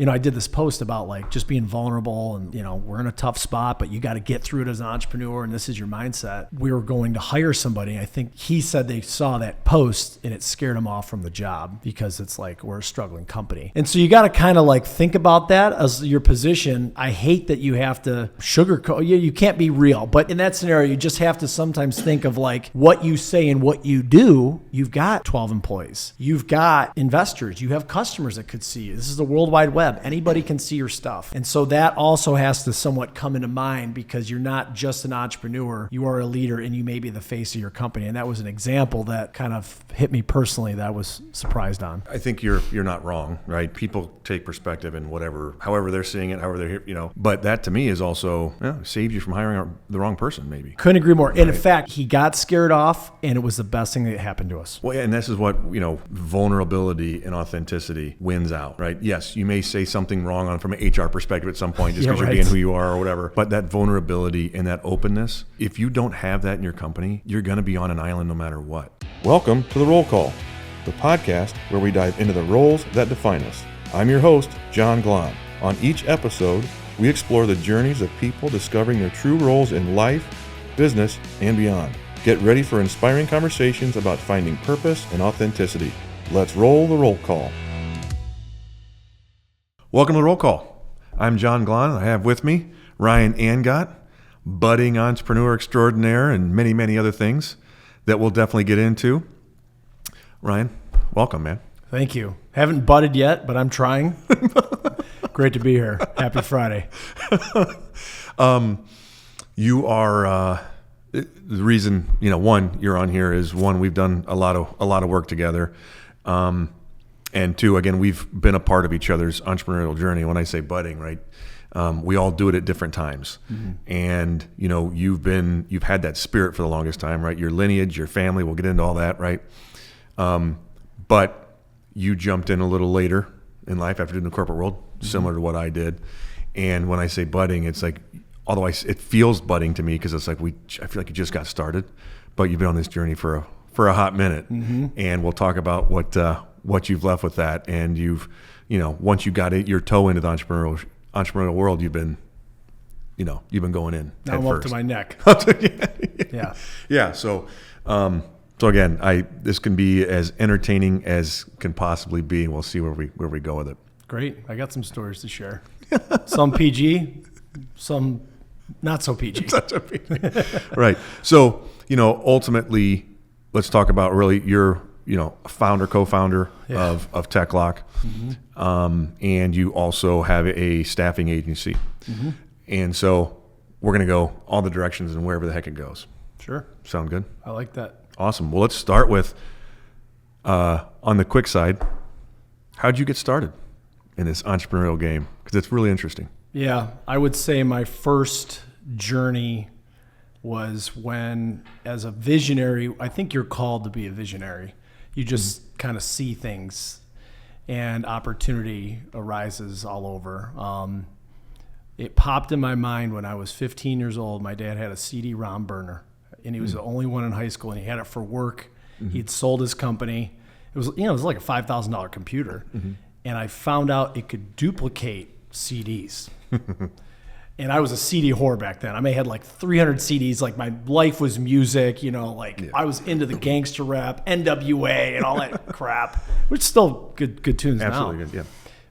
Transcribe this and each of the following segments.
I did this post about like just being vulnerable and, we're in a tough spot, but you got to get through it as an entrepreneur. And this is your mindset. We were going to hire somebody. I think he said they saw that post and it scared him off from the job because it's like, we're a struggling company. And so you got to kind of like think about that as your position. I hate that you have to sugarcoat. You can't be real, but in that scenario, you just have to sometimes think of like what you say and what you do. You've got 12 employees. You've got investors. You have customers that could see you. This is the World Wide Web. Anybody can see your stuff. And so that also has to somewhat come into mind because you're not just an entrepreneur, you are a leader and you may be the face of your company. And that was an example that kind of hit me personally that I was surprised on. I think you're not wrong, right? People take perspective in however they're seeing it, however they're, but that to me is also saved you from hiring the wrong person maybe. Couldn't agree more. And in fact, he got scared off and it was the best thing that happened to us. Well, yeah, and this is what, vulnerability and authenticity wins out, right? Yes, you may say something wrong from an HR perspective at some point just because you're being who you are or whatever. But that vulnerability and that openness, if you don't have that in your company, you're going to be on an island no matter what. Welcome to The Roll Call, the podcast where we dive into the roles that define us. I'm your host, John Glahn. On each episode, we explore the journeys of people discovering their true roles in life, business, and beyond. Get ready for inspiring conversations about finding purpose and authenticity. Let's roll the roll call. Welcome to the Roll Call. I'm John Glahn. I have with me Ryan Angott, budding entrepreneur extraordinaire, and many, many other things that we'll definitely get into. You welcome, man. Thank you. Haven't budded yet, but I'm trying. Great to be here. Happy Friday. You are the reason one you're on here is one we've done a lot of work together. And two, again, we've been a part of each other's entrepreneurial journey. When I say budding, right, we all do it at different times. Mm-hmm. And, you've had that spirit for the longest time, right? Your lineage, your family, we'll get into all that, right? But you jumped in a little later in life after doing the corporate world, similar to what I did. And when I say budding, it's like, although it feels budding to me because it's like I feel like you just got started, but you've been on this journey for a hot minute. Mm-hmm. And we'll talk about what you've left with that, and you've, once you got your toe into the entrepreneurial world, you've been going in. Now I'm up to my neck. Yeah. So again, this can be as entertaining as can possibly be, and we'll see where we go with it. Great. I got some stories to share. Some PG, some not so PG. Right. So ultimately, let's talk about really your co-founder of TechLock. Mm-hmm. And you also have a staffing agency. Mm-hmm. And so we're going to go all the directions and wherever the heck it goes. Sure. Sound good? I like that. Awesome. Well, let's start with, on the quick side, how'd you get started in this entrepreneurial game? Because it's really interesting. Yeah. I would say my first journey was when, as a visionary, I think you're called to be a visionary. You just kind of see things and opportunity arises all over. It popped in my mind when I was 15 years old. My dad had a CD-ROM burner, and he was the only one in high school, and he had it for work. Mm-hmm. He'd sold his company. It was like a $5,000 computer, and I found out it could duplicate CDs. And I was a CD whore back then. I may have had like 300 CDs. Like my life was music, I was into the gangster rap, NWA and all that crap, which is still good tunes now. Absolutely good, yeah.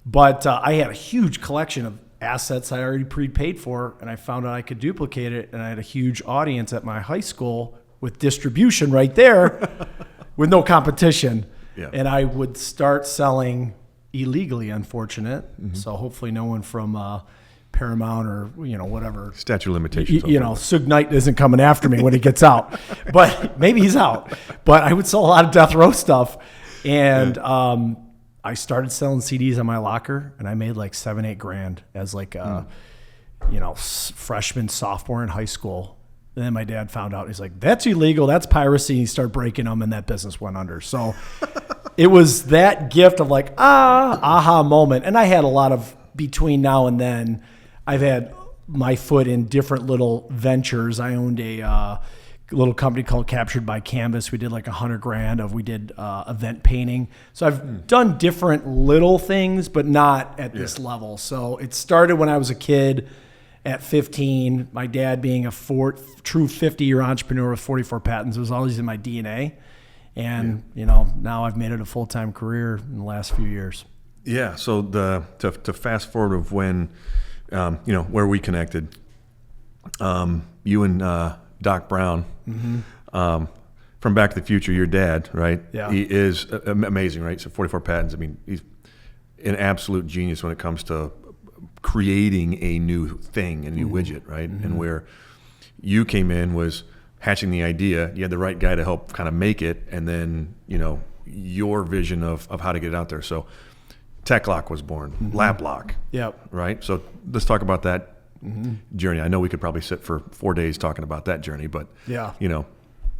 But I had a huge collection of assets I already prepaid for, and I found out I could duplicate it, and I had a huge audience at my high school with distribution right there with no competition. Yeah. And I would start selling illegally, unfortunate. Mm-hmm. So hopefully no one from Paramount or whatever statute of limitations, Suge Knight isn't coming after me when he gets out, but maybe he's out. But I would sell a lot of death row stuff, and I started selling CDs on my locker, and I made like $7-8 grand as like a freshman, sophomore in high school. And then my dad found out. He's like, "That's illegal. That's piracy." And he started breaking them, and that business went under. So it was that gift of like aha moment. And I had a lot of, between now and then, I've had my foot in different little ventures. I owned a little company called Captured by Canvas. We did like $100,000 we did event painting. So I've done different little things, but not at this level. So it started when I was a kid at 15. My dad being a true 50-year entrepreneur with 44 patents, it was always in my DNA. And, now I've made it a full-time career in the last few years. Yeah. So to fast forward of when, where we connected, you and Doc Brown, from Back to the Future, your dad, right? Yeah. He is amazing, right? So 44 patents. I mean, he's an absolute genius when it comes to creating a new thing, a new widget, right? And where you came in was hatching the idea. You had the right guy to help kind of make it, and then, your vision of how to get it out there. So TechLock was born, LapLock. Yep. Right? So let's talk about that journey. I know we could probably sit for 4 days talking about that journey, but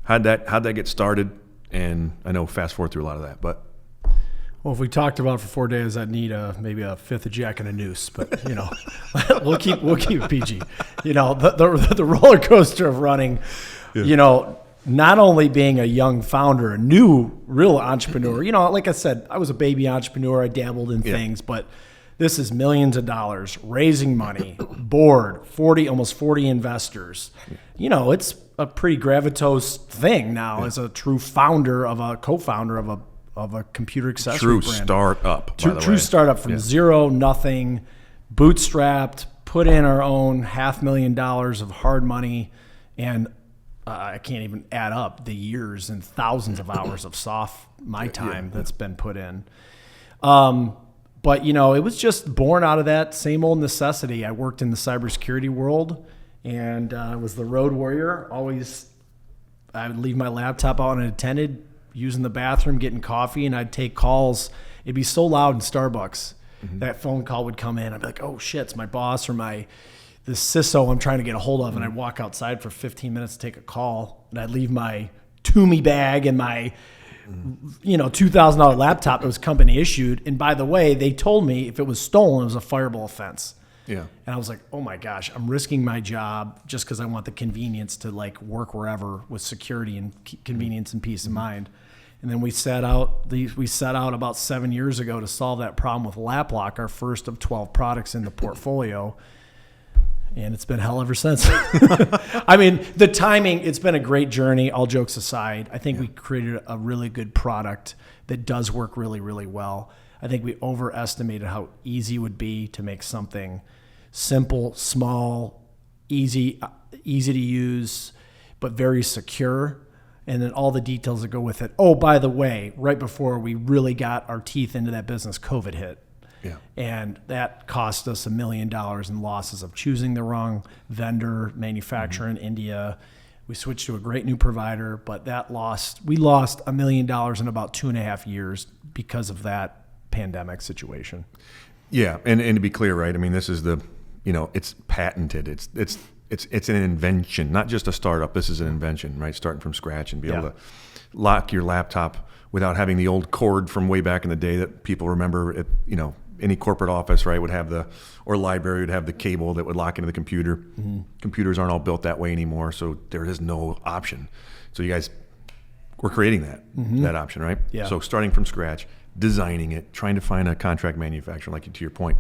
how'd that get started? And I know fast forward through a lot of that, but well, if we talked about it for 4 days, I'd need maybe a fifth of Jack and a noose, but we'll keep it PG. The roller coaster of running, not only being a young founder, a new real entrepreneur, like I said, I was a baby entrepreneur. I dabbled in things, but this is millions of dollars, raising money, board, almost 40 investors. It's a pretty gravitas thing now as a true co-founder of a computer accessory brand. Startup, by the way. True startup from zero, nothing, bootstrapped, put in our own $500,000 of hard money, and I can't even add up the years and thousands of hours of time that's been put in. But, it was just born out of that same old necessity. I worked in the cybersecurity world and I was the road warrior. I would leave my laptop out unattended, using the bathroom, getting coffee, and I'd take calls. It'd be so loud in Starbucks. That phone call would come in. I'd be like, oh, shit, it's my boss or the CISO I'm trying to get a hold of. And I'd walk outside for 15 minutes to take a call. And I'd leave my Toomey bag and my $2,000 laptop that was company issued. And by the way, they told me if it was stolen, it was a fireable offense. Yeah. And I was like, oh my gosh, I'm risking my job just because I want the convenience to work wherever with security and convenience and peace of mind. And then we set out about 7 years ago to solve that problem with LapLock, our first of 12 products in the portfolio. And it's been hell ever since. I mean, the timing, it's been a great journey, all jokes aside. I think we created a really good product that does work really, really well. I think we overestimated how easy it would be to make something simple, small, easy to use, but very secure. And then all the details that go with it. Oh, by the way, right before we really got our teeth into that business, COVID hit. Yeah. And that cost us $1 million in losses of choosing the wrong vendor, manufacturer in India. We switched to a great new provider, but we lost $1 million in about 2.5 years because of that pandemic situation. Yeah. And to be clear, right? I mean, this is it's patented. It's an invention, not just a startup. This is an invention, right? Starting from scratch and be able to lock your laptop without having the old cord from way back in the day that people remember at, any corporate office, right, or library would have the cable that would lock into the computer. Computers aren't all built that way anymore, so there is no option. So you guys were creating that option, right? Yeah. So starting from scratch, designing it, trying to find a contract manufacturer, to your point,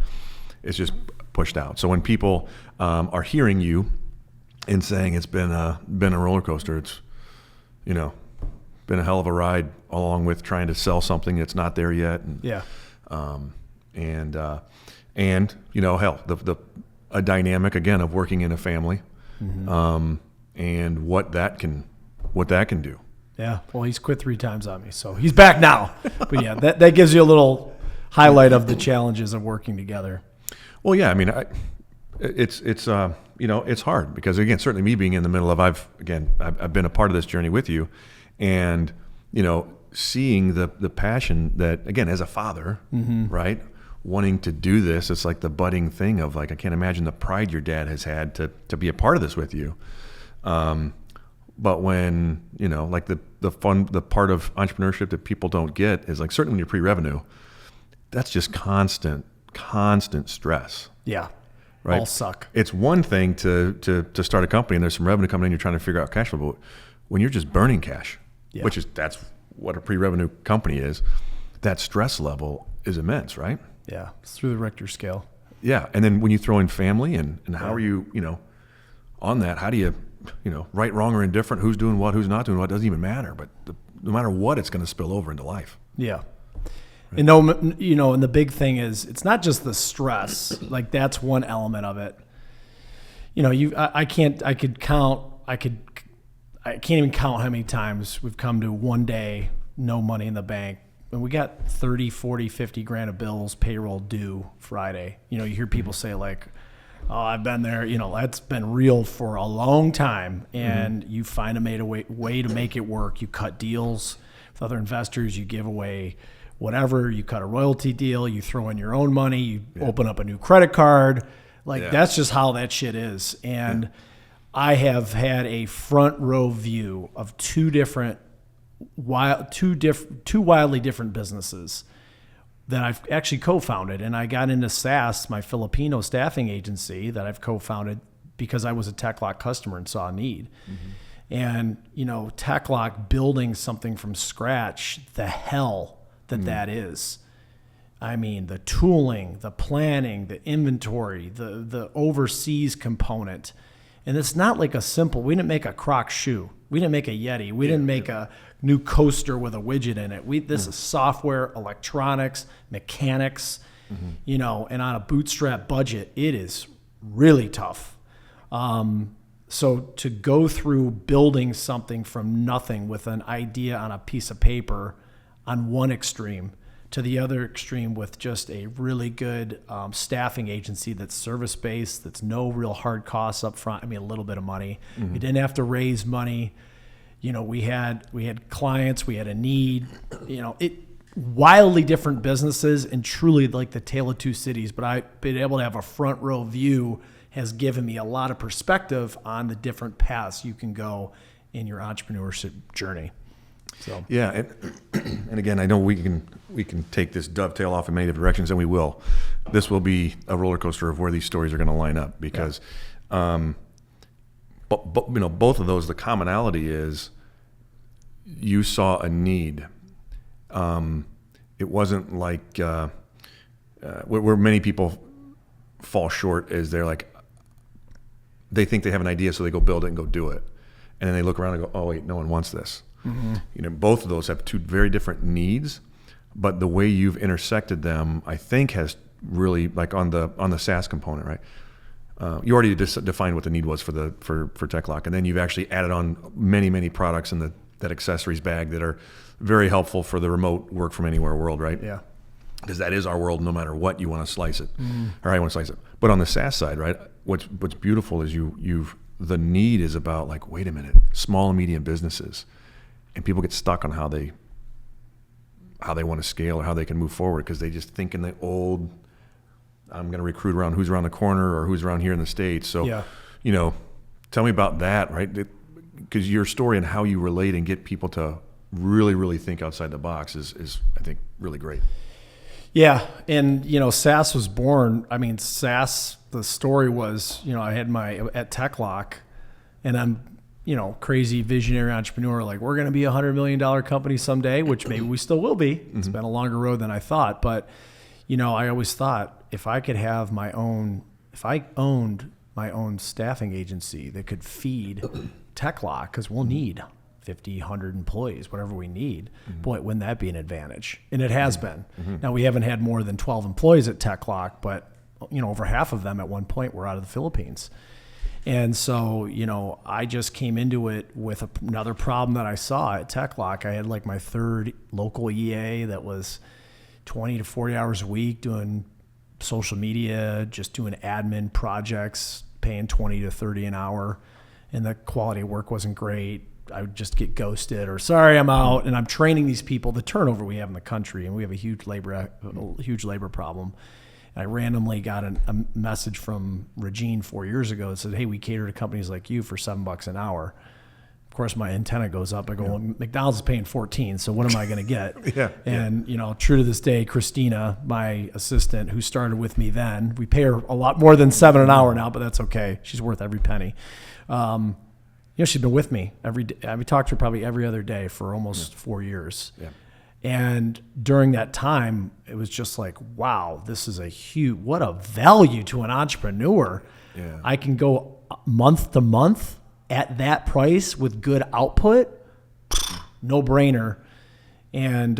it's just pushed out. So when people are hearing you and saying it's been a roller coaster, it's been a hell of a ride, along with trying to sell something that's not there yet. And a dynamic again of working in a family, and what that can do. Yeah. Well, he's quit 3 times on me, so he's back now. But yeah, that gives you a little highlight of the challenges of working together. Well, yeah. I mean, it's hard because, again, certainly me being in the middle of, I've been a part of this journey with you, and seeing the passion that, again, as a father, right, wanting to do this, it's like the budding thing of I can't imagine the pride your dad has had to be a part of this with you. But when the fun, the part of entrepreneurship that people don't get is certainly when you're pre-revenue, that's just constant stress. Yeah. Right. All suck. It's one thing to start a company and there's some revenue coming in, you're trying to figure out cash flow. But when you're just burning cash, Yeah. that's what a pre-revenue company is, that stress level is immense, right? Yeah, it's through the Richter scale. Yeah, and then when you throw in family and how are you, on that, how do you, right, wrong, or indifferent, who's doing what, who's not doing what, doesn't even matter. But no matter what, it's going to spill over into life. Yeah. Right. And the big thing is, it's not just the stress. Like, that's one element of it. I can't even count how many times we've come to one day, no money in the bank. And we got 30, 40, 50 grand of bills, payroll due Friday. You hear people say like, oh, I've been there. That's been real for a long time. And you find a way to make it work. You cut deals with other investors. You give away whatever. You cut a royalty deal. You throw in your own money. You open up a new credit card. That's just how that shit is. And I have had a front row view of two wildly different businesses that I've actually co-founded. And I got into SAS, my Filipino staffing agency that I've co-founded because I was a TechLock customer and saw a need. And, TechLock building something from scratch, the hell that is. I mean, the tooling, the planning, the inventory, the overseas component. And it's not like we didn't make a Croc shoe. We didn't make a Yeti. We didn't make a new coaster with a widget in it. This is software, electronics, mechanics, and on a bootstrap budget, it is really tough. So to go through building something from nothing with an idea on a piece of paper on one extreme to the other extreme with just a really good staffing agency that's service-based, that's no real hard costs up front. I mean, a little bit of money. We didn't have to raise money. We had clients, we had a need. Wildly different businesses and truly like the tale of two cities. But I've been able to have a front row view has given me a lot of perspective on the different paths you can go in your entrepreneurship journey. So yeah, and again, I know we can take this dovetail off in many different directions, and we will. This will be a roller coaster of where these stories are going to line up because, but both of those, the commonality is you saw a need. It wasn't like where many people fall short is they think they have an idea, so they go build it and go do it, and then they look around and go, oh wait, no one wants this. Both of those have two very different needs, but the way you've intersected them, I think, has really, like on the SaaS component, right? You already defined what the need was for TechLock, and then you've actually added on many products in that accessories bag that are very helpful for the remote work from anywhere world, right? Yeah. Because that is our world, no matter what you want to slice it, or how you want to slice it. But on the SaaS side, right? What's beautiful is the need is about like, wait a minute, small and medium businesses. And people get stuck on how they want to scale or how they can move forward because they just think in the old, I'm going to recruit around who's around the corner or who's around here in the States. So, tell me about that, right? Because your story and how you relate and get people to really, really think outside the box is I think, really great. Yeah, and SaaS was born. I mean, SaaS. The story was, I had at TechLock, and I'm. Crazy visionary entrepreneur, like we're going to be $100 million company someday, which maybe we still will be. It's been a longer road than I thought. But, I always thought if I owned my own staffing agency that could feed TechLock, because we'll need 50, 100 employees, whatever we need, boy, wouldn't that be an advantage? And it has been. Now, we haven't had more than 12 employees at TechLock, but, over half of them at one point were out of the Philippines. And so, I just came into it with another problem that I saw at TechLock. I had like my third local EA that was 20 to 40 hours a week doing social media, just doing admin projects, paying 20 to 30 an hour. And the quality of work wasn't great. I would just get ghosted or sorry, I'm out. And I'm training these people, the turnover we have in the country, and we have a huge labor problem. I randomly got a message from Regine 4 years ago that said, hey, we cater to companies like you for $7 an hour. Of course, my antenna goes up. I go, well, McDonald's is paying 14, so what am I going to get? And, true to this day, Christina, my assistant who started with me then, we pay her a lot more than $7 an hour now, but that's okay. She's worth every penny. she's been with me every day. We talked to her probably every other day for almost 4 years. Yeah. And during that time, it was just like, wow, this is what a value to an entrepreneur. Yeah. I can go month to month at that price with good output, no brainer. And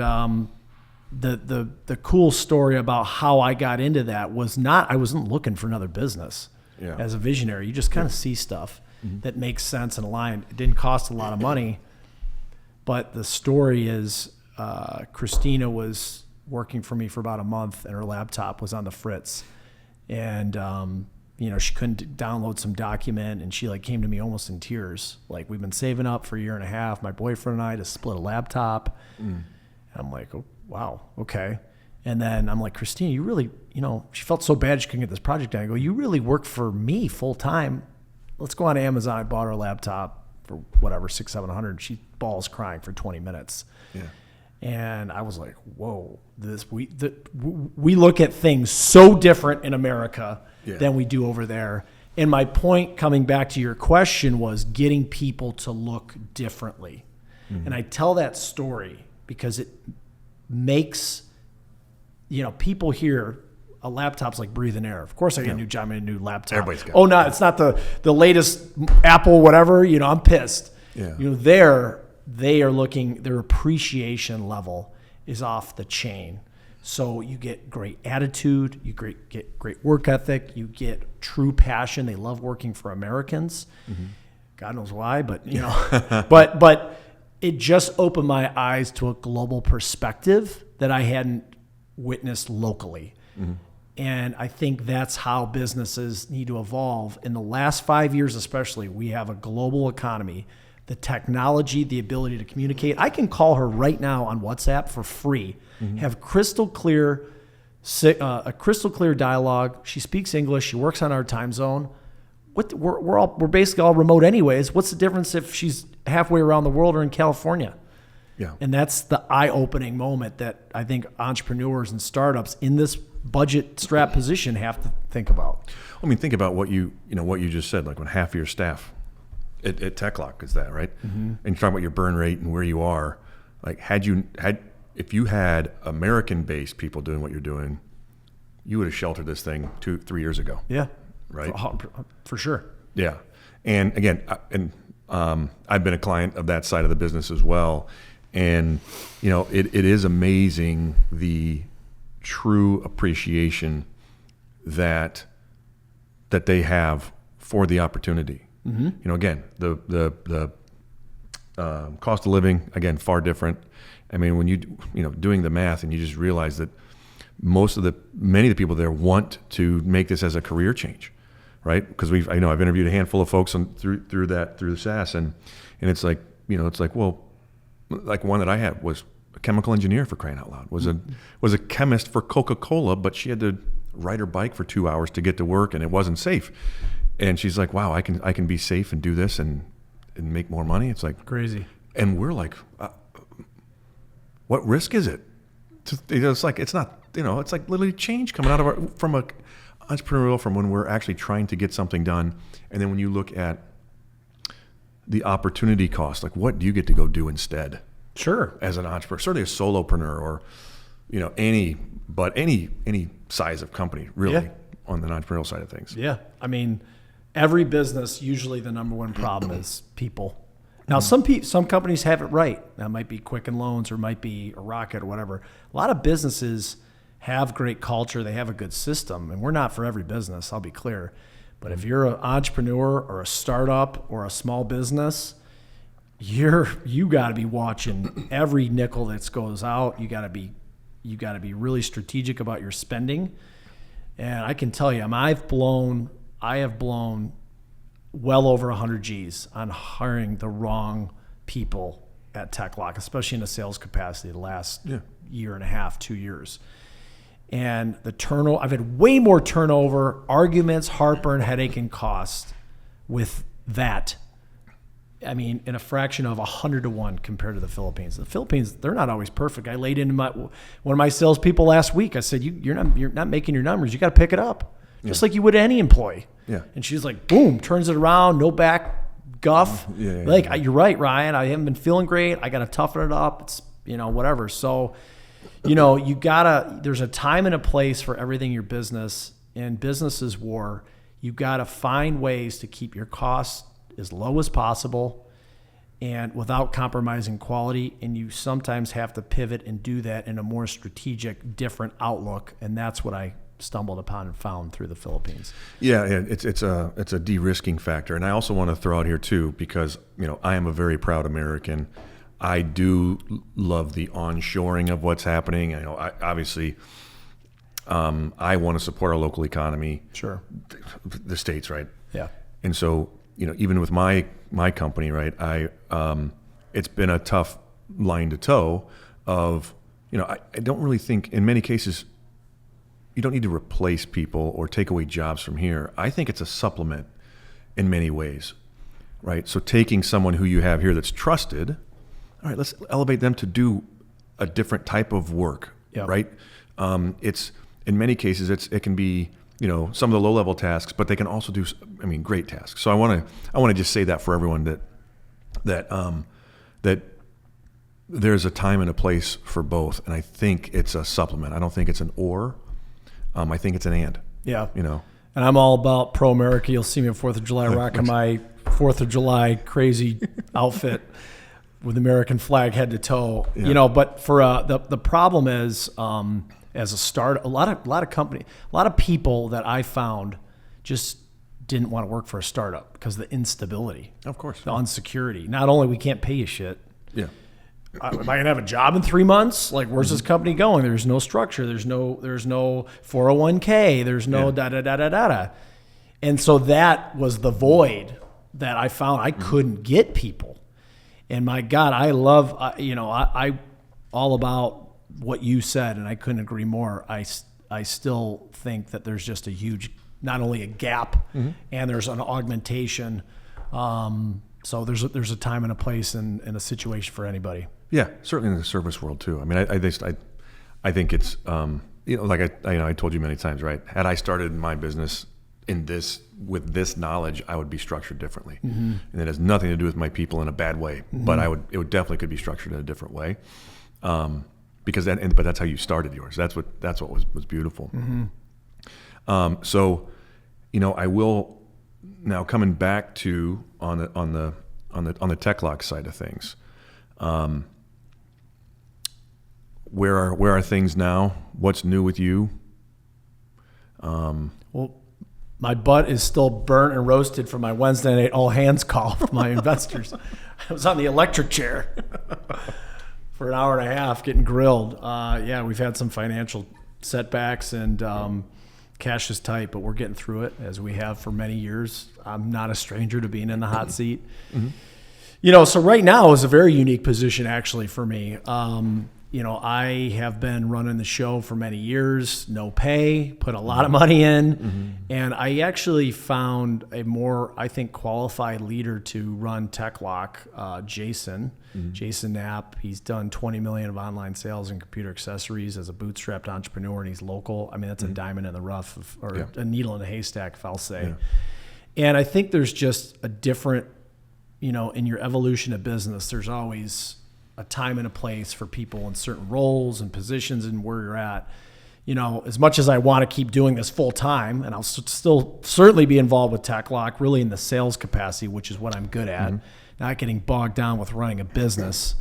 the cool story about how I got into that was I wasn't looking for another business. Yeah. As a visionary. You just kind of see stuff that makes sense and aligned. It didn't cost a lot of money, but the story is Christina was working for me for about a month, and her laptop was on the fritz, and she couldn't download some document, and she came to me almost in tears. Like, we've been saving up for a year and a half, my boyfriend and I, to split a laptop. And I'm like, oh, wow, okay. And then I'm like, Christina, you really, she felt so bad she couldn't get this project done. I go, you really work for me full time. Let's go on Amazon. I bought her a laptop for whatever, $600-700. She balls crying for 20 minutes. Yeah. And I was like, whoa, we look at things so different in America than we do over there. And my point, coming back to your question, was getting people to look differently. And I tell that story because it makes, people hear a laptop's like breathing air. Of course I get a new job and a new laptop. Everybody's got no, it's not the latest Apple, whatever, I'm pissed. Yeah. They are looking, their appreciation level is off the chain. So you get great attitude, you get great work ethic, you get true passion. They love working for Americans. God knows why, but but it just opened my eyes to a global perspective that I hadn't witnessed locally. And I think that's how businesses need to evolve. In the last 5 years especially, we have a global economy. The technology, the ability to communicate. I can call her right now on WhatsApp for free, have a crystal clear dialogue. She speaks English. She works on our time zone. We're basically all remote anyways. What's the difference if she's halfway around the world or in California? Yeah. And that's the eye-opening moment that I think entrepreneurs and startups in this budget strap position have to think about. I mean, think about what you just said, like when half of your staff at TechLock is that, right? And you're talking about your burn rate and where you are. Like, if you had American-based people doing what you're doing, you would have sheltered this thing 2-3 years ago. Yeah. Right. For sure. Yeah. And again, I've been a client of that side of the business as well. And, it is amazing the true appreciation that they have for the opportunity. Again, the cost of living, again, far different. I mean, when doing the math, and you just realize that many of the people there want to make this as a career change, right? Because I've interviewed a handful of folks through the SaaS, and it's like, well, like one that I had was a chemical engineer, for crying out loud, was a chemist for Coca-Cola, but she had to ride her bike for 2 hours to get to work, and it wasn't safe. And she's like, wow, I can be safe and do this and make more money. It's like crazy. And we're like, what risk is it? It's like, it's not, it's like literally change coming out of from a entrepreneurial, from when we're actually trying to get something done. And then when you look at the opportunity cost, like what do you get to go do instead? Sure. As an entrepreneur, certainly a solopreneur, or, any size of company, really, on the entrepreneurial side of things. Yeah. I mean, every business, usually the number one problem is people. Now, some companies have it right. That might be Quicken Loans, or might be a Rocket, or whatever. A lot of businesses have great culture. They have a good system, and we're not for every business, I'll be clear. But if you're an entrepreneur or a startup or a small business, you got to be watching every nickel that goes out. You got to be really strategic about your spending. And I can tell you, I have blown well over 100 G's on hiring the wrong people at TechLock, especially in a sales capacity the last year and a half, 2 years. And the turnover, I've had way more turnover, arguments, heartburn, headache, and cost with that. I mean, in a fraction of 100 to 1 compared to the Philippines. The Philippines, they're not always perfect. I laid into one of my salespeople last week. I said, you're not making your numbers. You got to pick it up, just like you would any employee. Yeah. And she's like, boom, turns it around, no back guff. Yeah. You're right, Ryan. I haven't been feeling great. I got to toughen it up. It's, whatever. So, there's a time and a place for everything in your business, and business is war. You got to find ways to keep your costs as low as possible and without compromising quality. And you sometimes have to pivot and do that in a more strategic, different outlook. And that's what I stumbled upon and found through the Philippines. Yeah, it's a de-risking factor. And I also want to throw out here too, because, I am a very proud American. I do love the onshoring of what's happening. Obviously, I want to support our local economy. Sure. The states, right? Yeah. And so, even with my company, right, it's been a tough line to toe of, I don't really think in many cases you don't need to replace people or take away jobs from here. I think it's a supplement in many ways, right? So taking someone who you have here that's trusted, all right, let's elevate them to do a different type of work, right? It's in many cases it can be some of the low-level tasks, but they can also do great tasks. So I want to just say that for everyone that there's a time and a place for both, and I think it's a supplement. I don't think it's an or. I think it's an and. Yeah. And I'm all about pro-America. You'll see me on 4th of July rocking my 4th of July crazy outfit with the American flag head to toe. Yeah. But for the problem is as a start, a lot of people that I found just didn't want to work for a startup because of the instability. Of course. The insecurity. Not only we can't pay you shit. Yeah. Am I going to have a job in 3 months? Like, where's this company going? There's no structure. There's no 401k. There's no da-da-da-da-da-da. And so that was the void that I found. I couldn't get people. And my God, I love, I all about what you said, and I couldn't agree more. I still think that there's just a huge, not only a gap, and there's an augmentation. So there's a time and a place and a situation for anybody. Yeah, certainly in the service world too. I think it's like I told you many times, right? Had I started my business with this knowledge, I would be structured differently, and it has nothing to do with my people in a bad way. But it would definitely could be structured in a different way, but that's how you started yours. That's what was beautiful. So, I will now coming back to on the TechLock side of things. Where are things now? What's new with you? Well, my butt is still burnt and roasted from my Wednesday night all hands call with my investors. I was on the electric chair for an hour and a half getting grilled. We've had some financial setbacks and cash is tight, but we're getting through it as we have for many years. I'm not a stranger to being in the hot seat. So right now is a very unique position actually for me. I have been running the show for many years, no pay, put a lot of money in, and I actually found a more, I think, qualified leader to run TechLock, Jason Knapp. He's done 20 million of online sales and computer accessories as a bootstrapped entrepreneur, and he's local. That's a diamond in the rough, a needle in a haystack, if I'll say. And I think there's just a different, in your evolution of business, there's always a time and a place for people in certain roles and positions and where you're at. As much as I want to keep doing this full time, and I'll still certainly be involved with TechLock, really in the sales capacity, which is what I'm good at, not getting bogged down with running a business.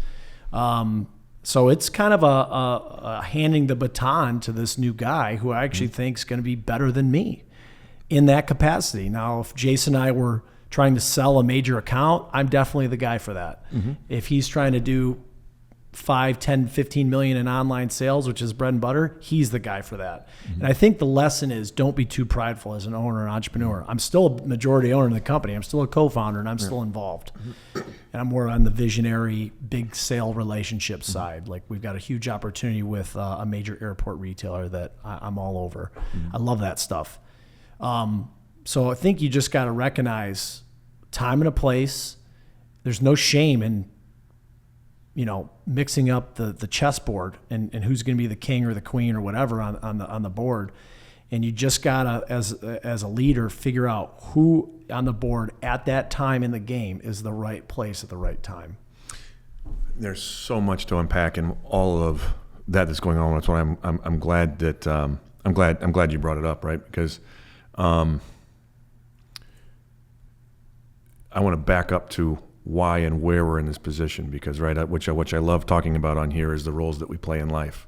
So it's kind of a handing the baton to this new guy who I actually think is going to be better than me in that capacity. Now, if Jason and I were trying to sell a major account, I'm definitely the guy for that. If he's trying to do 5, 10, 15 million in online sales, which is bread and butter, he's the guy for that. And I think the lesson is don't be too prideful as an owner and entrepreneur. I'm still a majority owner in the company. I'm still a co-founder and I'm still involved. And I'm more on the visionary, big sale relationship side. Like we've got a huge opportunity with a major airport retailer that I'm all over. I love that stuff. So I think you just got to recognize time and a place. There's no shame in, mixing up the chessboard and who's going to be the king or the queen or whatever on the board. And you just got to, as a leader, figure out who on the board at that time in the game is the right place at the right time. There's so much to unpack in all of that's going on. That's why I'm glad that I'm glad you brought it up, right? Because I want to back up to why and where we're in this position, because which I love talking about on here is the roles that we play in life.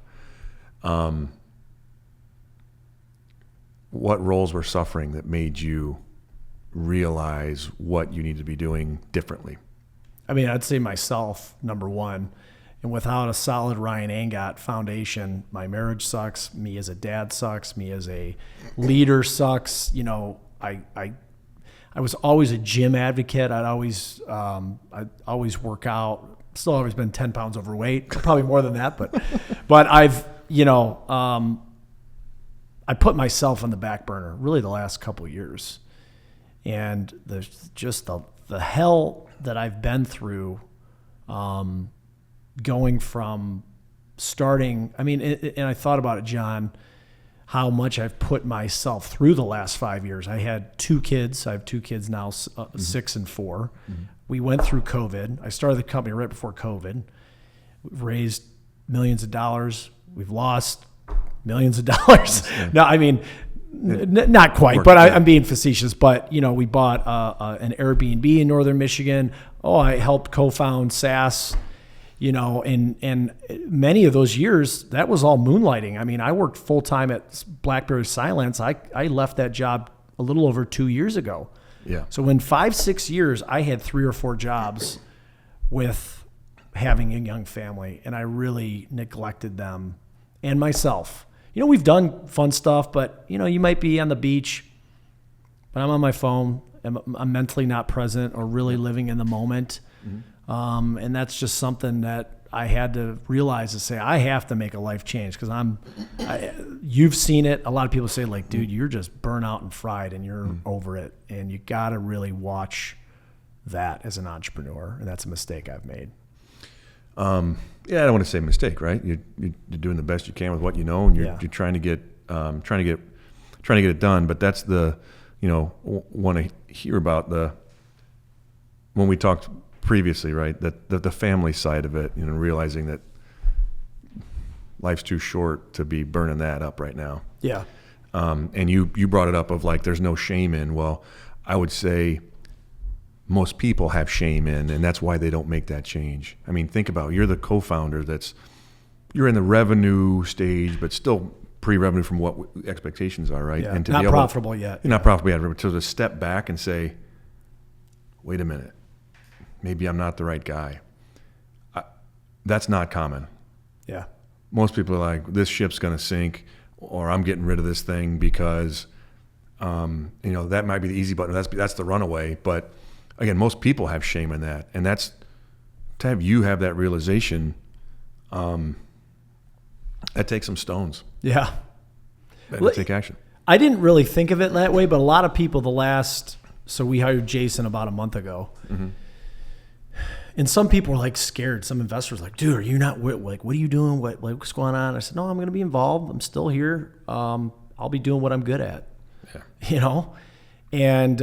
What roles were suffering that made you realize what you need to be doing differently? I mean, I'd say myself, number one. And without a solid Ryan Angott foundation, my marriage sucks. Me as a dad sucks. Me as a leader sucks. You know, I was always a gym advocate. I'd always work out. Still always been 10 pounds overweight, probably more than that. But I've, I put myself on the back burner really the last couple of years. And the hell that I've been through, going from starting, and I thought about it, John, how much I've put myself through the last 5 years. I had 2 kids. I have 2 kids now, 6 and 4. Mm-hmm. We went through COVID. I started the company right before COVID. We've raised millions of dollars. We've lost millions of dollars. Yeah. No, not quite, but I'm being facetious. But, we bought an Airbnb in Northern Michigan. I helped co-found SAS. And many of those years, that was all moonlighting. I worked full time at BlackBerry Silence. I left that job a little over 2 years ago. Yeah. So in 5-6 years, I had 3 or 4 jobs with having a young family, and I really neglected them and myself. We've done fun stuff, but you might be on the beach, but I'm on my phone. I'm mentally not present or really living in the moment. Mm-hmm. And that's just something that I had to realize to say, I have to make a life change, because you've seen it. A lot of people say, like, dude, you're just burnt out and fried and you're over it. And you got to really watch that as an entrepreneur. And that's a mistake I've made. Yeah, I don't want to say mistake, right? You're doing the best you can with what you know, and you're trying to get it done. But that's want to hear about when we talked previously, right? That the family side of it, realizing that life's too short to be burning that up right now. Yeah. And you brought it up of like, there's no shame in. Well, I would say most people have shame in, and that's why they don't make that change. Think about it. You're the co-founder you're in the revenue stage, but still pre-revenue from what expectations are, right? Yeah. And not profitable yet. You're not profitable yet. So to step back and say, wait a minute, maybe I'm not the right guy. That's not common. Yeah. Most people are like, this ship's going to sink, or I'm getting rid of this thing because, that might be the easy button. That's the runaway. But again, most people have shame in that. And that's to have you have that realization, that takes some stones. Yeah. And take action. I didn't really think of it that way, but a lot of people so we hired Jason about a month ago. Mm-hmm. And some people were like scared. Some investors were like, dude, are you not, what are you doing? What's going on? I said, no, I'm going to be involved. I'm still here. I'll be doing what I'm good at, and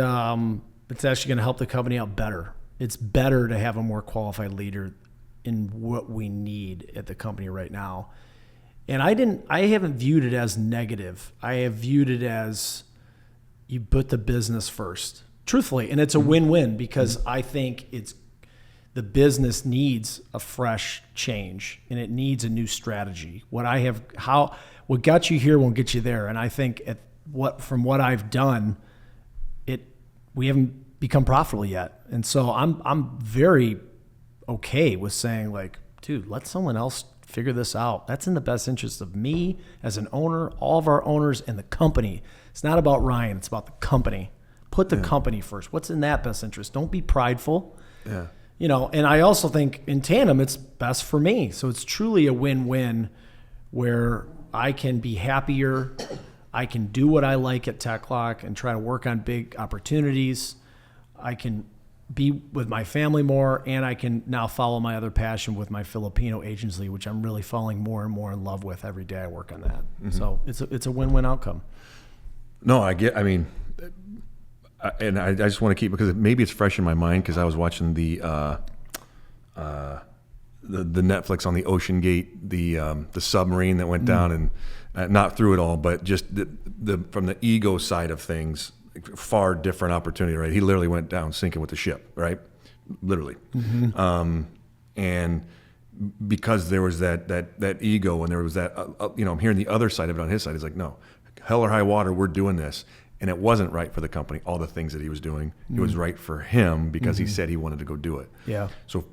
it's actually going to help the company out better. It's better to have a more qualified leader in what we need at the company right now. And I haven't viewed it as negative. I have viewed it as you put the business first, truthfully. And it's a win-win, because I think the business needs a fresh change, and it needs a new strategy. What got you here won't get you there. And I think from what I've done, we haven't become profitable yet. And so I'm very okay with saying, like, dude, let someone else figure this out. That's in the best interest of me as an owner, all of our owners, and the company. It's not about Ryan. It's about the company. Put the company first. What's in that best interest? Don't be prideful. Yeah. And I also think in tandem, it's best for me. So it's truly a win-win where I can be happier. I can do what I like at TechLock and try to work on big opportunities. I can be with my family more, and I can now follow my other passion with my Filipino agency, which I'm really falling more and more in love with every day I work on that. Mm-hmm. So it's a win-win outcome. No, I and I just want to keep, because maybe it's fresh in my mind because I was watching the Netflix on the Ocean Gate, the submarine that went down, and not through it all, but just the from the ego side of things, far different opportunity, right? He literally went down sinking with the ship, right? Literally. And because there was that ego, and there was that, I'm hearing the other side of it on his side. He's like, no, hell or high water, we're doing this. And it wasn't right for the company, all the things that he was doing. It was right for him because he said he wanted to go do it. Yeah. So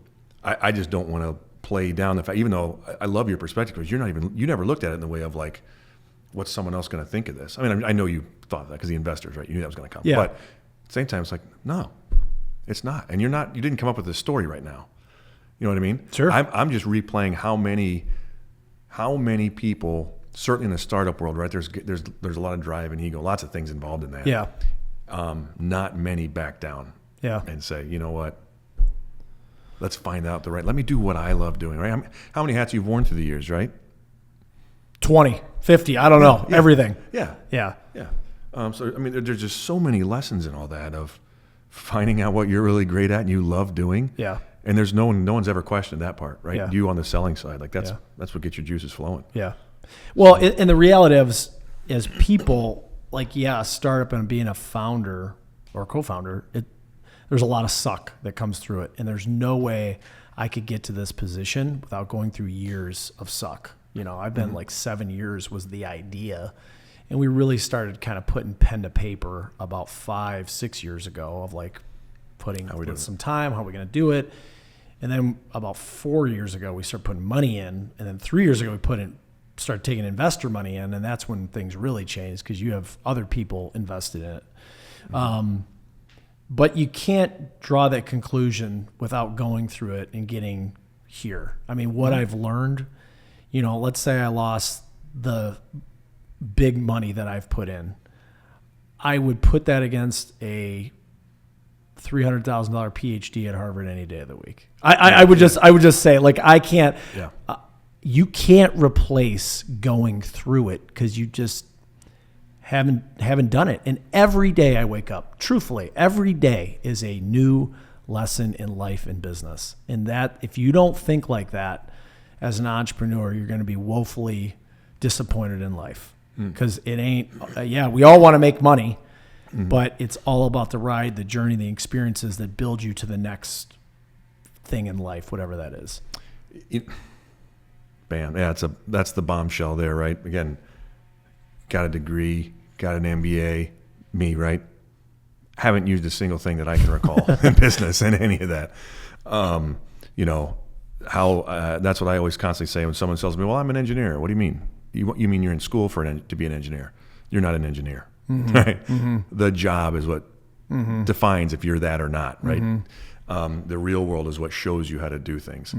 I just don't want to play down the fact, even though I love your perspective, because you never looked at it in the way of like, what's someone else going to think of this? I mean, I know you thought that because the investors, right? You knew that was going to come. Yeah. But at the same time, it's like, no, it's not. And you didn't come up with this story right now. You know what I mean? Sure. I'm just replaying how many people, certainly in the startup world, right? There's a lot of drive and ego, lots of things involved in that. Yeah. Not many back down. Yeah. And say, you know what? Let's find out let me do what I love doing, right? How many hats you've worn through the years, right? 20, 50, I don't know. Yeah. Everything. Yeah. Yeah. Yeah. So, I mean, there's just so many lessons in all that of finding out what you're really great at and you love doing. Yeah. And there's no one's ever questioned that part, right? Yeah. You on the selling side, like that's what gets your juices flowing. Yeah. Well, and the reality is people, like, startup and being a founder or co-founder, there's a lot of suck that comes through it. And there's no way I could get to this position without going through years of suck. I've been like 7 years was the idea. And we really started kind of putting pen to paper about 5-6 years ago of like putting some time, how are we going to do it? And then about 4 years ago, we started putting money in. And then 3 years ago, we started taking investor money in. And that's when things really changed because you have other people invested in it. But you can't draw that conclusion without going through it and getting here. I mean, what I've learned, let's say I lost the big money that I've put in. I would put that against a $300,000 PhD at Harvard any day of the week. I would just say, like, I can't. Yeah. You can't replace going through it because you just haven't done it. And every day I wake up, truthfully, every day is a new lesson in life and business. And that if you don't think like that as an entrepreneur, you're going to be woefully disappointed in life because it ain't. We all want to make money. But it's all about the ride, the journey, the experiences that build you to the next thing in life, whatever that is. Bam. Yeah, that's the bombshell there, right? Again, got a degree, got an MBA, me, right? Haven't used a single thing that I can recall in business and any of that. That's what I always constantly say when someone tells me, well, I'm an engineer. What do you mean? You mean you're in school to be an engineer? You're not an engineer. Right? The job is what defines if you're that or not, right? The real world is what shows you how to do things.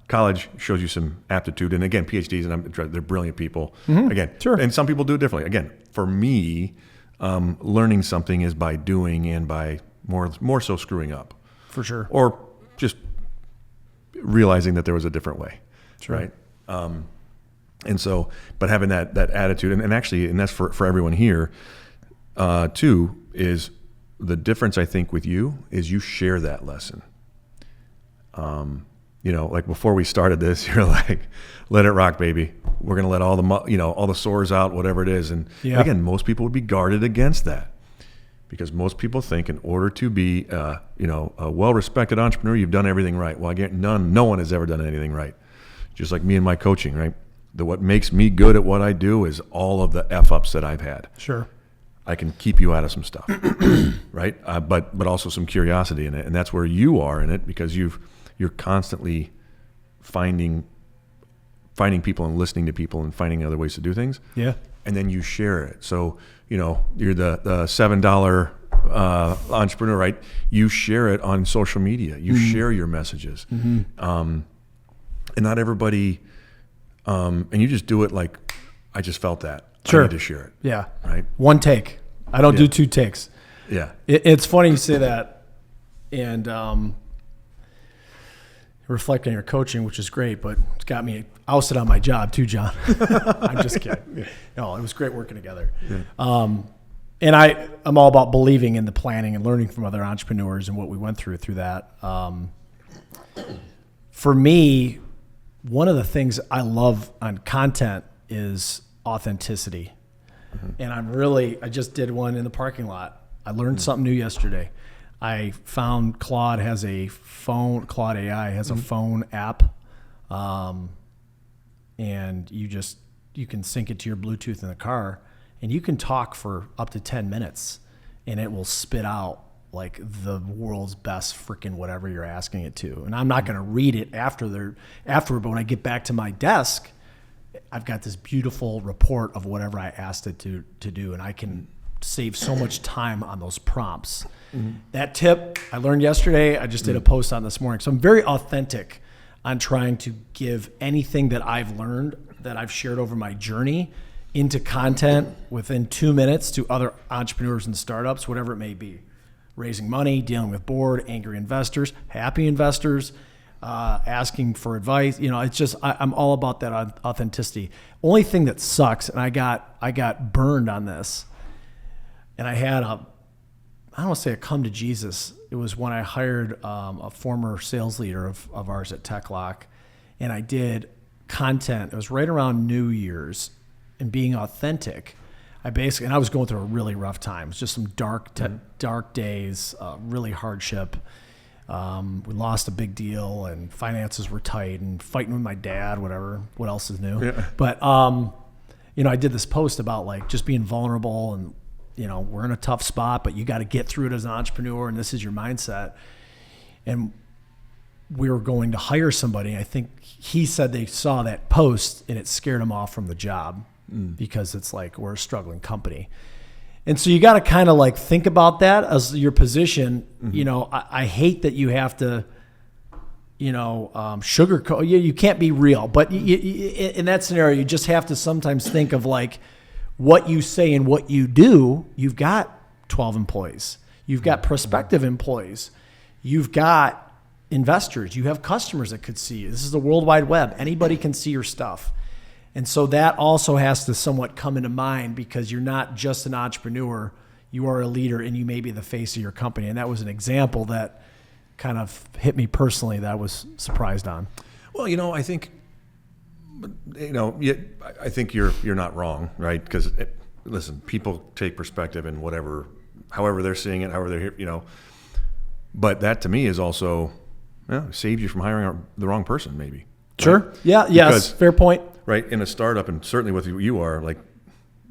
College shows you some aptitude, and again, PhDs, and they're brilliant people. Again, sure. And some people do it differently. Again, for me, learning something is by doing and by more so screwing up, for sure, or just realizing that there was a different way, sure. Right? And so, but having that attitude, and actually, and that's for everyone here, too, is the difference, I think, with you is you share that lesson. Like before we started this, you're like, let it rock, baby. We're going to let all the sores out, whatever it is. And again, most people would be guarded against that because most people think in order to be, a well-respected entrepreneur, you've done everything right. Well, again, no one has ever done anything right. Just like me and my coaching, right? What makes me good at what I do is all of the F-ups that I've had. Sure. I can keep you out of some stuff, right? But also some curiosity in it. And that's where you are in it because you're constantly finding people and listening to people and finding other ways to do things. Yeah. And then you share it. So, you're the $7 entrepreneur, right? You share it on social media. You share your messages. And not everybody... and you just do it like, I just felt that. Sure. I need to share it. Yeah. Right. One take. I don't do 2 takes. Yeah. It's funny you say that. And reflect on your coaching, which is great, but it's got me ousted on my job too, John. I'm just kidding. No, it was great working together. Yeah. And I'm all about believing in the planning and learning from other entrepreneurs and what we went through that. For me, one of the things I love on content is authenticity. Mm-hmm. And I just did one in the parking lot. I learned something new yesterday. I found Claude AI has a phone app. And you can sync it to your Bluetooth in the car, and you can talk for up to 10 minutes and it will spit out like the world's best freaking whatever you're asking it to. And I'm not going to read it afterward, but when I get back to my desk, I've got this beautiful report of whatever I asked it to do, and I can save so much time on those prompts. Mm-hmm. That tip I learned yesterday. I just did a post on this morning. So I'm very authentic on trying to give anything that I've learned, that I've shared over my journey, into content within 2 minutes to other entrepreneurs and startups, whatever it may be. Raising money, dealing with bored, angry investors, happy investors, asking for advice. It's just, I'm all about that authenticity. Only thing that sucks, and I got burned on this, and I had I don't want to say a come to Jesus. It was when I hired a former sales leader of ours at TechLock, and I did content. It was right around New Year's, and being authentic. And I was going through a really rough time. It was just some dark days, really hardship. We lost a big deal, and finances were tight, and fighting with my dad, whatever. What else is new? Yeah. But I did this post about like just being vulnerable, and we're in a tough spot, but you got to get through it as an entrepreneur, and this is your mindset. And we were going to hire somebody. I think he said they saw that post and it scared him off from the job because it's like, we're a struggling company. And so you got to kind of like think about that as your position. Mm-hmm. I hate that you have to, sugarcoat. You can't be real, but in that scenario, you just have to sometimes think of like what you say and what you do. You've got 12 employees. You've got prospective employees. You've got investors. You have customers that could see you. This is the World Wide Web. Anybody can see your stuff. And so that also has to somewhat come into mind, because you're not just an entrepreneur, you are a leader, and you may be the face of your company. And that was an example that kind of hit me personally that I was surprised on. Well, I think, I think you're not wrong, right? Because listen, people take perspective in however they're seeing it, however they're here, but that to me is also, saved you from hiring the wrong person, maybe. Sure. Right? Yeah. Yes. Fair point. Right. In a startup, and certainly with who you are, like,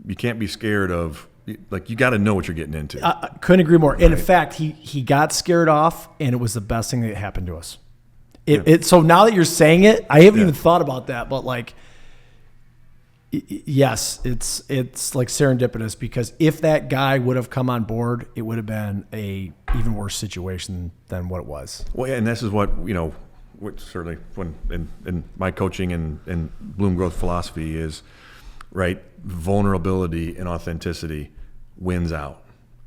you can't be scared of, like, you got to know what you're getting into. I couldn't agree more. And in fact, he got scared off, and it was the best thing that happened to us. So now that you're saying it, I haven't even thought about that, but like, yes, it's like serendipitous, because if that guy would have come on board, it would have been a even worse situation than what it was. Well, yeah, and this is what which certainly when in my coaching and Bloom Growth philosophy is, right, vulnerability and authenticity wins out,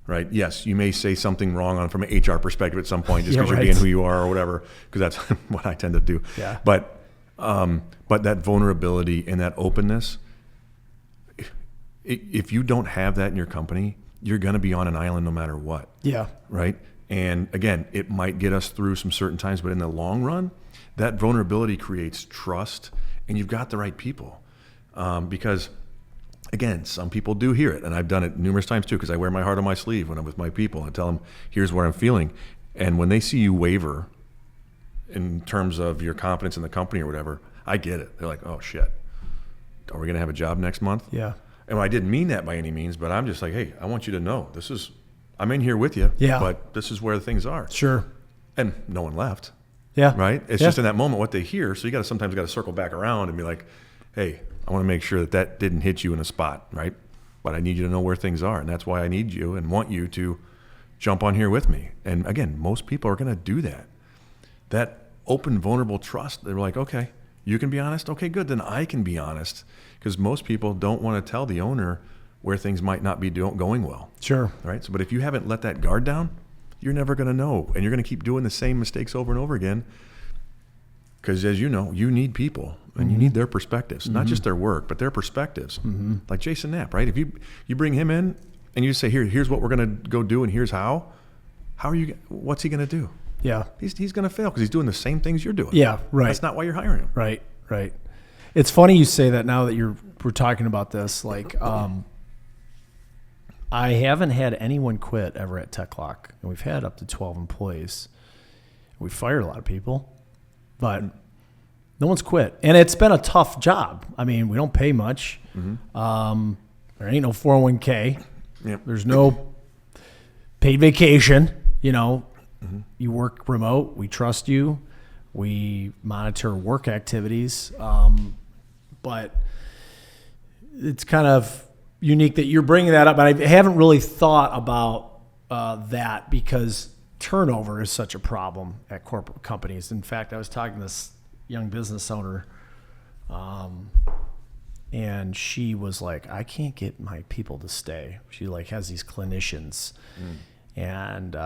right? Yes, you may say something wrong from an HR perspective at some point, just because you're being who you are or whatever, because that's what I tend to do. Yeah. But that vulnerability and that openness, if you don't have that in your company, you're going to be on an island no matter what. Yeah. Right? And again, it might get us through some certain times, but in the long run, that vulnerability creates trust, and you've got the right people. Because again, some people do hear it, and I've done it numerous times too, because I wear my heart on my sleeve when I'm with my people. I tell them, here's what I'm feeling. And when they see you waver in terms of your confidence in the company or whatever, I get it. They're like, oh shit, are we going to have a job next month? Yeah. And I didn't mean that by any means, but I'm just like, hey, I want you to know I'm in here with you, but this is where the things are. Sure. And no one left. Yeah. Right? It's just in that moment what they hear. So you sometimes got to circle back around and be like, hey, I want to make sure that didn't hit you in a spot, right? But I need you to know where things are. And that's why I need you and want you to jump on here with me. And again, most people are going to do that. That open, vulnerable trust, they're like, okay, you can be honest? Okay, good. Then I can be honest. Because most people don't want to tell the owner where things might not be going well. Sure. Right. So, but if you haven't let that guard down, you're never going to know, and you're going to keep doing the same mistakes over and over again. Because as you know, you need people, and you need their perspectives, not just their work, but their perspectives. Like Jason Knapp, right? If you bring him in, and you say, here's what we're going to go do, and here's what's he going to do? Yeah. He's going to fail because he's doing the same things you're doing. Yeah, right. That's not why you're hiring him. Right. It's funny you say that now that we're talking about this. Like, I haven't had anyone quit ever at TechLock, and we've had up to 12 employees. We fired a lot of people, but no one's quit. And it's been a tough job. I mean, we don't pay much. Mm-hmm. There ain't no 401k. Yep. There's no paid vacation. Mm-hmm. You work remote. We trust you. We monitor work activities. But it's kind of unique that you're bringing that up. But I haven't really thought about that because turnover is such a problem at corporate companies. In fact, I was talking to this young business owner, and she was like, I can't get my people to stay. She has these clinicians, and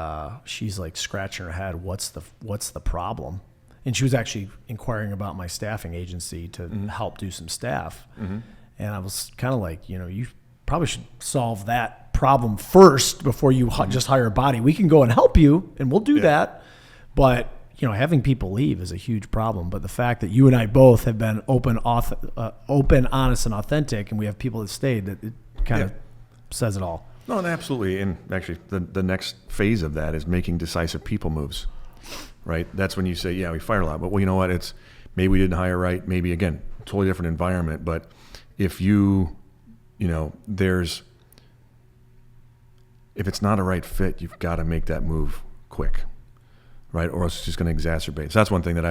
she's like scratching her head. What's the problem? And she was actually inquiring about my staffing agency to help do some staff. Mm-hmm. And I was kind of like, you probably should solve that problem first before you just hire a body. We can go and help you, and we'll do that. But having people leave is a huge problem. But the fact that you and I both have been open, honest, and authentic, and we have people that stayed, that it kind of says it all. No, and absolutely. And actually, the next phase of that is making decisive people moves. Right? That's when you say, we fired a lot. But well, you know what? It's maybe we didn't hire right. Maybe again, totally different environment. But if if it's not a right fit, you've got to make that move quick, right? Or else it's just going to exacerbate. So that's one thing that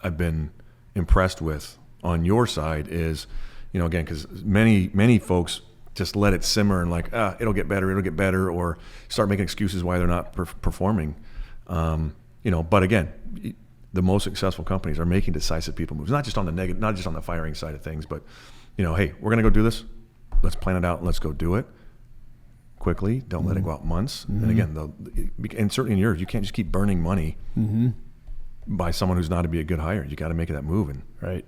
I've been impressed with on your side is, again, because many folks just let it simmer and it'll get better, or start making excuses why they're not performing. But again, the most successful companies are making decisive people moves, not just on the negative, not just on the firing side of things, but, hey, we're going to go do this. Let's plan it out and let's go do it quickly. Don't let it go out months. Mm-hmm. And again, and certainly in yours, you can't just keep burning money by someone who's not to be a good hire. You got to make that move. And, right.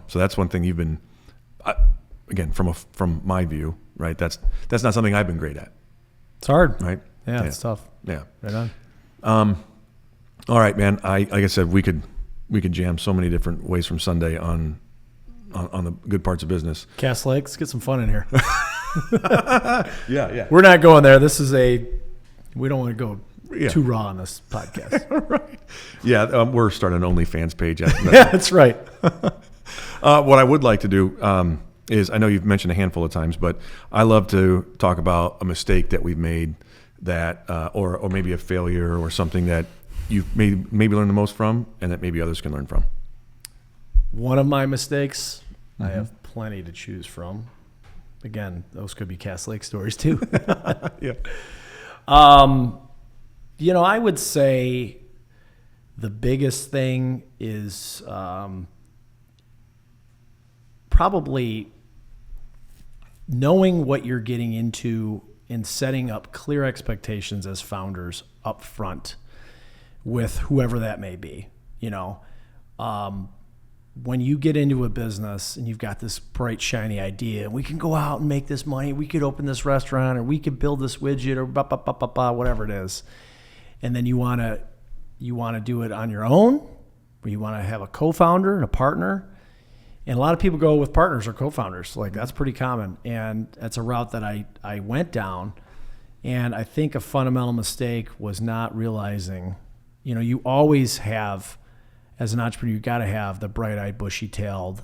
So that's one thing you've been, again, from my view, right? That's not something I've been great at. It's hard. Right. Yeah. It's tough. Yeah. Right on. All right, man. Like I said, we could jam so many different ways from Sunday on the good parts of business. Cass Lake, let's get some fun in here. Yeah. We're not going there. We don't want to go too raw on this podcast. Right. Yeah, we're starting an OnlyFans page. Yeah, that's right. What I would like to do is, I know you've mentioned a handful of times, but I love to talk about a mistake that we've made that, or maybe a failure or something that you've maybe learned the most from, and that maybe others can learn from. One of my mistakes, I have plenty to choose from. Again, those could be Cass Lake stories too. Yeah. I would say the biggest thing is probably knowing what you're getting into and setting up clear expectations as founders up front with whoever that may be. When you get into a business and you've got this bright, shiny idea, and we can go out and make this money, we could open this restaurant, or we could build this widget, or whatever it is, and then you want to do it on your own, or you want to have a co-founder and a partner. And a lot of people go with partners or co-founders. That's pretty common, and that's a route that I went down. And I think a fundamental mistake was not realizing, you always have, as an entrepreneur, you got to have the bright-eyed, bushy-tailed,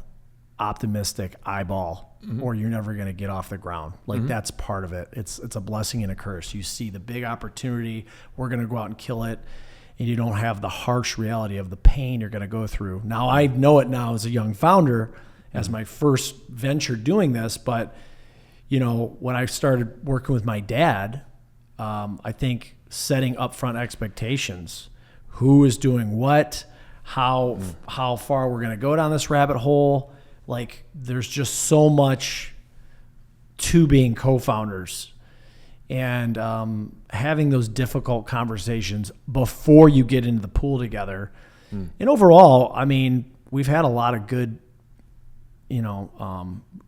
optimistic eyeball, or you're never going to get off the ground. That's part of it. It's a blessing and a curse. You see the big opportunity, we're going to go out and kill it, and you don't have the harsh reality of the pain you're going to go through. Now, I know it now as a young founder, as my first venture doing this, but, when I started working with my dad, I think setting upfront expectations, who is doing what, how far we're going to go down this rabbit hole. There's just so much to being co-founders, and having those difficult conversations before you get into the pool together. And overall, I mean, we've had a lot of good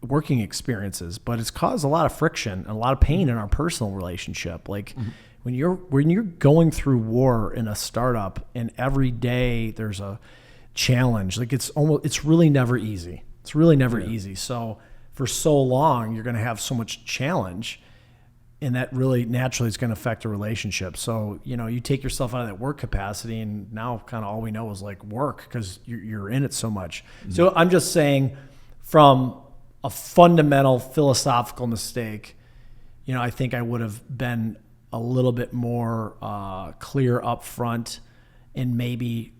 working experiences, but it's caused a lot of friction and a lot of pain in our personal relationship. Like when you're going through war in a startup and every day there's a challenge, like it's really never easy. It's really never easy. So for so long, you're going to have so much challenge, and that really naturally is going to affect a relationship. So, you take yourself out of that work capacity, and now kind of all we know is like work because you're in it so much. So I'm just saying, from a fundamental philosophical mistake, I think I would have been a little bit more clear up front and maybe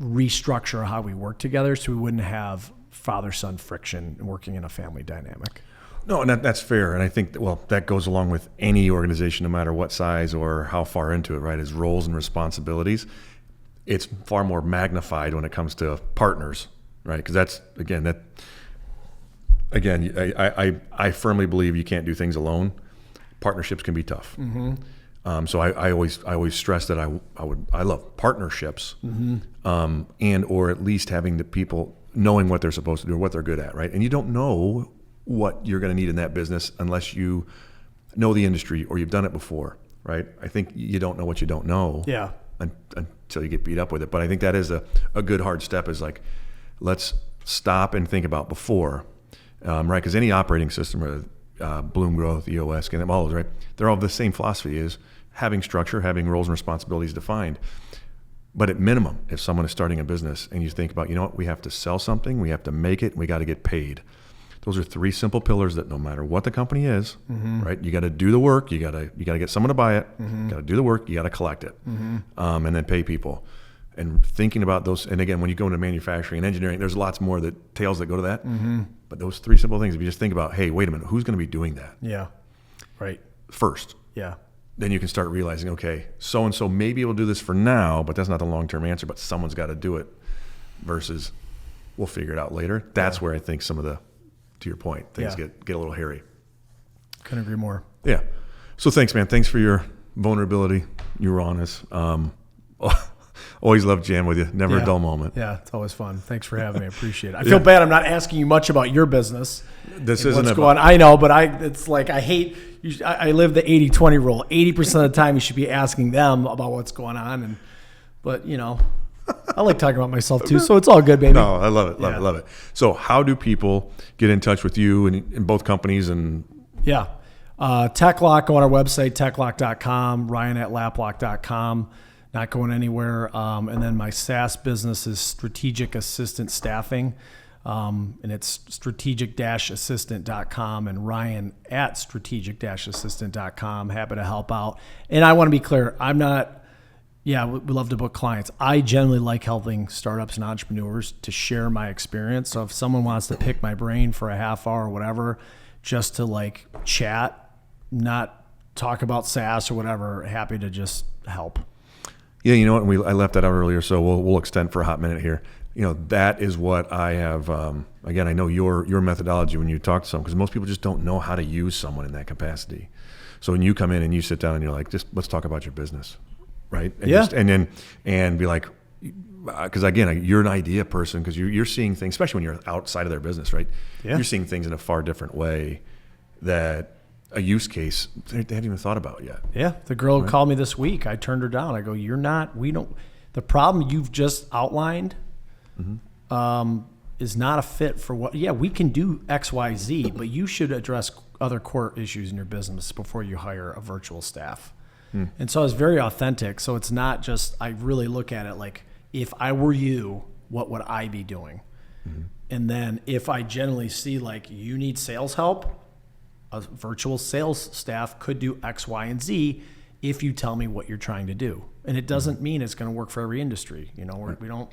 restructure how we work together so we wouldn't have father-son friction working in a family dynamic. No, and that's fair. And I think, that goes along with any organization, no matter what size or how far into it, right, is roles and responsibilities. It's far more magnified when it comes to partners, right? Because I firmly believe you can't do things alone. Partnerships can be tough. So I always stress that I love partnerships, and or at least having the people knowing what they're supposed to do or what they're good at, right? And you don't know what you're going to need in that business unless you know the industry or you've done it before, right? I think you don't know what you don't know until you get beat up with it. But I think that is a good hard step, is like, let's stop and think about before, right? Because any operating system, Bloom Growth, EOS, and all those, right? They're all the same philosophy, is having structure, having roles and responsibilities defined. But at minimum, if someone is starting a business and you think about, we have to sell something, we have to make it, we got to get paid. Those are three simple pillars that no matter what the company is, right? You got to do the work, you got to get someone to buy it, you got to do the work, you got to collect it, and then pay people. And thinking about those, and again, when you go into manufacturing and engineering, there's lots more tails that go to that. But those three simple things, if you just think about, hey, wait a minute, who's going to be doing that? Yeah, right. First. Yeah. Then you can start realizing, okay, so-and-so maybe will do this for now, but that's not the long-term answer, but someone's got to do it, versus we'll figure it out later. That's where I think some of the, to your point, things get a little hairy. Couldn't agree more. Yeah. So thanks, man. Thanks for your vulnerability, your rawness. Always love jamming with you. Never a dull moment. Yeah, it's always fun. Thanks for having me. I appreciate it. I feel bad I'm not asking you much about your business. This isn't what's going on. I know, but it's like I hate. I live the 80-20 rule. 80% of the time, you should be asking them about what's going on, but I like talking about myself too, so it's all good, baby. No, I love it. Love it. So how do people get in touch with you in both companies? And TechLock, go on our website, techlock.com, Ryan@laplock.com. Not going anywhere. And then my SaaS business is Strategic Assistant Staffing, and it's strategic-assistant.com, and Ryan@strategic-assistant.com. Happy to help out. And I want to be clear, I'm not, we love to book clients. I generally like helping startups and entrepreneurs to share my experience. So if someone wants to pick my brain for a half hour or whatever, just to like chat, not talk about SaaS or whatever, happy to just help. Yeah, you know what? I left that out earlier, so we'll extend for a hot minute here. That is what I have. Again, I know your methodology when you talk to someone, because most people just don't know how to use someone in that capacity. So when you come in and you sit down and you're like, just let's talk about your business, right? And and be like, because again, you're an idea person, because you're seeing things, especially when you're outside of their business, right? Yeah. You're seeing things in a far different way that a use case they haven't even thought about yet. Yeah. The girl who called me this week, I turned her down. I go, the problem you've just outlined is not a fit for what, we can do X, Y, Z, but you should address other core issues in your business before you hire a virtual staff. And so it's very authentic. So it's not just, I really look at it like, if I were you, what would I be doing? And then if I generally see like you need sales help, a virtual sales staff could do X, Y, and Z if you tell me what you're trying to do. And it doesn't mean it's going to work for every industry. We don't,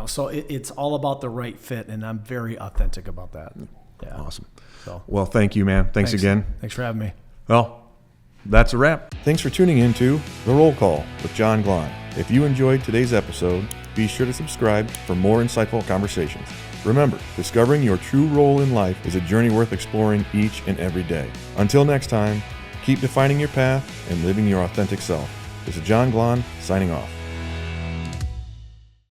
so it's all about the right fit, and I'm very authentic about that. Yeah. Awesome. Well, thank you, man. Thanks again. Thanks for having me. Well, that's a wrap. Thanks for tuning in to The Roll Call with John Glahn. If you enjoyed today's episode, be sure to subscribe for more insightful conversations. Remember, discovering your true role in life is a journey worth exploring each and every day. Until next time, keep defining your path and living your authentic self. This is John Glahn signing off.